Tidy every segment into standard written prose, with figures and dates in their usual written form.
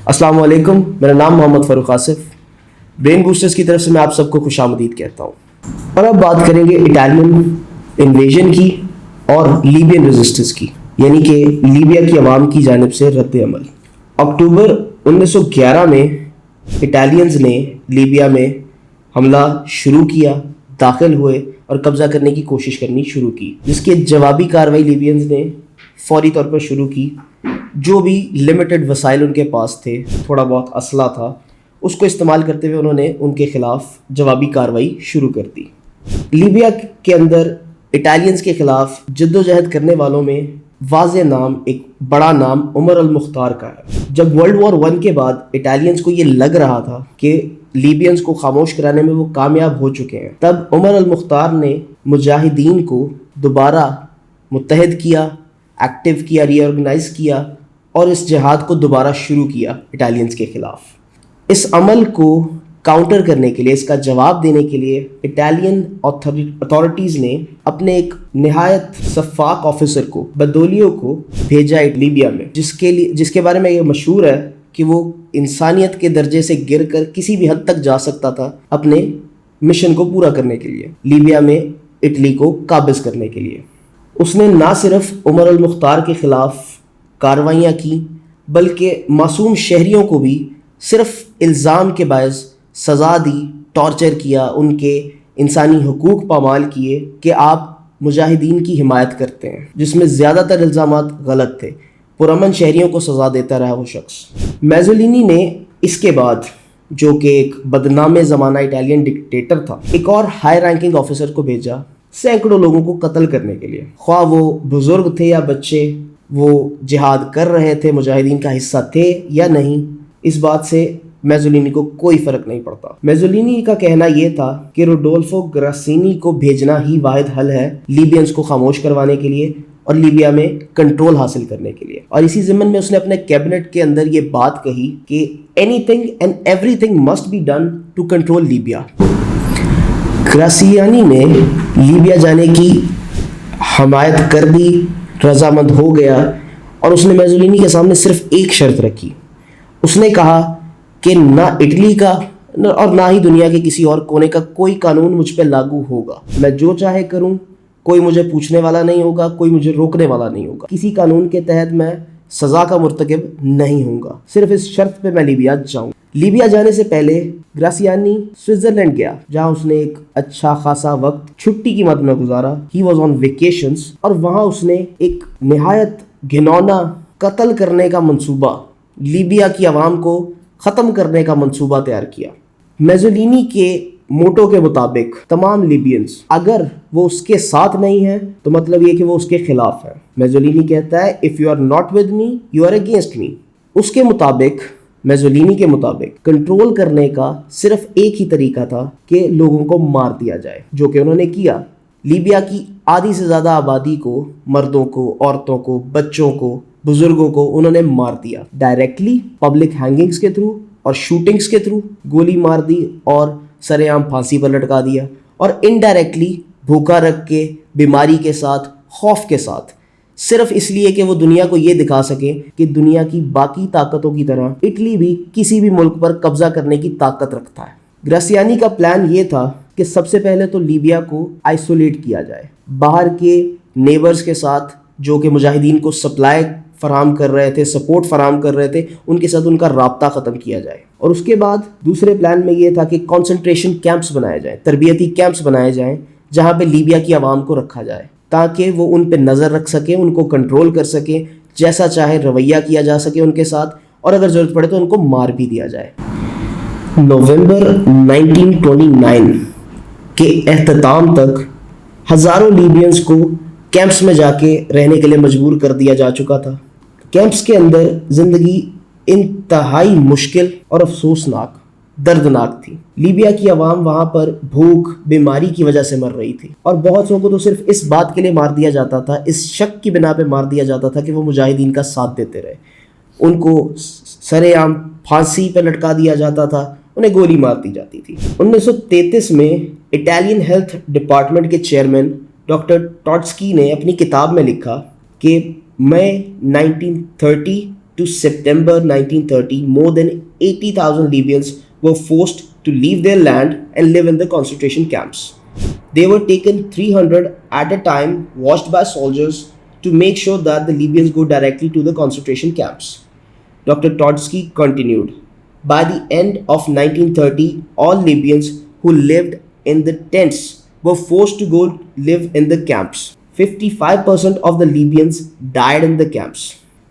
السلام علیکم، میرا نام محمد فاروق آصف، برین بوسٹرز کی طرف سے میں آپ سب کو خوش آمدید کہتا ہوں۔ اور اب بات کریں گے اٹالین انویژن کی اور لیبین ریزسٹنس کی، یعنی کہ لیبیا کی عوام کی جانب سے رد عمل۔ اکتوبر 1911 میں اٹالینز نے لیبیا میں حملہ شروع کیا، داخل ہوئے اور قبضہ کرنے کی کوشش کرنی شروع کی، جس کے جوابی کارروائی لیبینز نے فوری طور پر شروع کی۔ جو بھی لمیٹڈ وسائل ان کے پاس تھے، تھوڑا بہت اسلحہ تھا، اس کو استعمال کرتے ہوئے انہوں نے ان کے خلاف جوابی کارروائی شروع کر دی۔ لیبیا کے اندر اٹالینز کے خلاف جد و جہد کرنے والوں میں واضح نام، ایک بڑا نام عمر المختار کا ہے۔ جب ورلڈ وار 1 کے بعد اٹالینز کو یہ لگ رہا تھا کہ لیبینز کو خاموش کرانے میں وہ کامیاب ہو چکے ہیں، تب عمر المختار نے مجاہدین کو دوبارہ متحد کیا، ایکٹیو کیا، ری آرگنائز کیا اور اس جہاد کو دوبارہ شروع کیا اٹالینز کے خلاف۔ اس عمل کو کاؤنٹر کرنے کے لیے، اس کا جواب دینے کے لیے اٹالین اتھارٹیز نے اپنے ایک نہایت شفاق آفیسر کو، بدولیو کو بھیجا لیبیا میں، جس کے بارے میں یہ مشہور ہے کہ وہ انسانیت کے درجے سے گر کر کسی بھی حد تک جا سکتا تھا اپنے مشن کو پورا کرنے کے لیے، لیبیا میں اٹلی کو قابض کرنے کے لیے۔ اس نے نہ صرف عمر المختار کے خلاف کارروائیاں کی، بلکہ معصوم شہریوں کو بھی صرف الزام کے باعث سزا دی، ٹارچر کیا، ان کے انسانی حقوق پامال کیے کہ آپ مجاہدین کی حمایت کرتے ہیں، جس میں زیادہ تر الزامات غلط تھے۔ پرامن شہریوں کو سزا دیتا رہا وہ شخص۔ میزولینی نے اس کے بعد، جو کہ ایک بدنام زمانہ اٹالین ڈکٹیٹر تھا، ایک اور ہائی رینکنگ آفیسر کو بھیجا سینکڑوں لوگوں کو قتل کرنے کے لیے، خواہ وہ بزرگ تھے یا بچے، وہ جہاد کر رہے تھے، مجاہدین کا حصہ تھے یا نہیں، اس بات سے میزولینی کو کوئی فرق نہیں پڑتا۔ میزولینی کا کہنا یہ تھا کہ روڈولفو گراسینی کو بھیجنا ہی واحد حل ہے لیبینز کو خاموش کروانے کے لیے اور لیبیا میں کنٹرول حاصل کرنے کے لیے۔ اور اسی ضمن میں اس نے اپنے کیبنٹ کے اندر یہ بات کہی کہ anything and everything must be done to control Libya. Graziani نے لیبیا جانے کی حمایت کر دی، رضامند ہو گیا، اور اس نے میزولینی کے سامنے صرف ایک شرط رکھی۔ اس نے کہا کہ نہ اٹلی کا اور نہ ہی دنیا کے کسی اور کونے کا کوئی قانون مجھ پہ لاگو ہوگا، میں جو چاہے کروں، کوئی مجھے پوچھنے والا نہیں ہوگا، کوئی مجھے روکنے والا نہیں ہوگا، کسی قانون کے تحت میں سزا کا مرتکب نہیں ہوں گا، صرف اس شرط پہ میں لیبیا جاؤں۔ لیبیا جانے سے پہلے گراسیانی سوئٹزرلینڈ گیا، جہاں اس نے ایک اچھا خاصا وقت چھٹی کی مد میں گزارا۔ ہی واز آن ویکیشنز، اور وہاں اس نے ایک نہایت گھنونا قتل کرنے کا منصوبہ، لیبیا کی عوام کو ختم کرنے کا منصوبہ تیار کیا۔ میزولینی کے موٹو کے مطابق تمام لیبینز اگر وہ اس کے ساتھ نہیں ہیں تو مطلب یہ کہ وہ اس کے خلاف ہے۔ میزولینی کہتا ہے if you are not with me you are against me۔ اس کے مطابق، میزولینی کے مطابق، کنٹرول کرنے کا صرف ایک ہی طریقہ تھا کہ لوگوں کو مار دیا جائے، جو کہ انہوں نے کیا۔ لیبیا کی آدھی سے زیادہ آبادی کو، مردوں کو، عورتوں کو، بچوں کو، بزرگوں کو انہوں نے مار دیا، ڈائریکٹلی پبلک ہینگنگز کے تھرو اور شوٹنگز کے تھرو گولی مار دی اور سر عام پھانسی پر لٹکا دیا، اور انڈائریکٹلی بھوکا رکھ کے، بیماری کے ساتھ، خوف کے ساتھ، صرف اس لیے کہ وہ دنیا کو یہ دکھا سکے کہ دنیا کی باقی طاقتوں کی طرح اٹلی بھی کسی بھی ملک پر قبضہ کرنے کی طاقت رکھتا ہے۔ گراسیانی کا پلان یہ تھا کہ سب سے پہلے تو لیبیا کو آئسولیٹ کیا جائے، باہر کے نیبرز کے ساتھ جو کہ مجاہدین کو سپلائی فراہم کر رہے تھے، سپورٹ فراہم کر رہے تھے، ان کے ساتھ ان کا رابطہ ختم کیا جائے۔ اور اس کے بعد دوسرے پلان میں یہ تھا کہ کنسنٹریشن کیمپس بنائے جائیں، تربیتی کیمپس بنائے جائیں، جہاں پہ لیبیا کی عوام کو رکھا جائے تاکہ وہ ان پہ نظر رکھ سکیں، ان کو کنٹرول کر سکیں، جیسا چاہے رویہ کیا جا سکے ان کے ساتھ، اور اگر ضرورت پڑے تو ان کو مار بھی دیا جائے۔ نومبر 1929 کے اختتام تک ہزاروں لیبینز کو کیمپس میں جا کے رہنے کے لیے مجبور کر دیا جا چکا تھا۔ کیمپس کے اندر زندگی انتہائی مشکل اور افسوسناک، دردناک تھی۔ لیبیا کی عوام وہاں پر بھوک، بیماری کی وجہ سے مر رہی تھی، اور بہت سو کو تو صرف اس بات کے لیے مار دیا جاتا تھا، اس شک کی بنا پہ مار دیا جاتا تھا کہ وہ مجاہدین کا ساتھ دیتے رہے۔ ان کو سر عام پھانسی پہ لٹکا دیا جاتا تھا، انہیں گولی مار دی جاتی تھی۔ 1933 میں اٹالین ہیلتھ ڈپارٹمنٹ کے چیئرمین ڈاکٹر ٹاٹسکی نے اپنی کتاب میں لکھا کہ میں 1930 to September 1930, more than 80,000 Libyans were forced to leave their land and live in the concentration camps. They were taken 300 at a time, watched by soldiers to make sure that the Libyans go directly to the concentration camps. Dr. Todsky continued, by the end of 1930, all Libyans who lived in the tents were forced to go live in the camps. 55% of the Libyans died in the camps.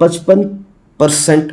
55%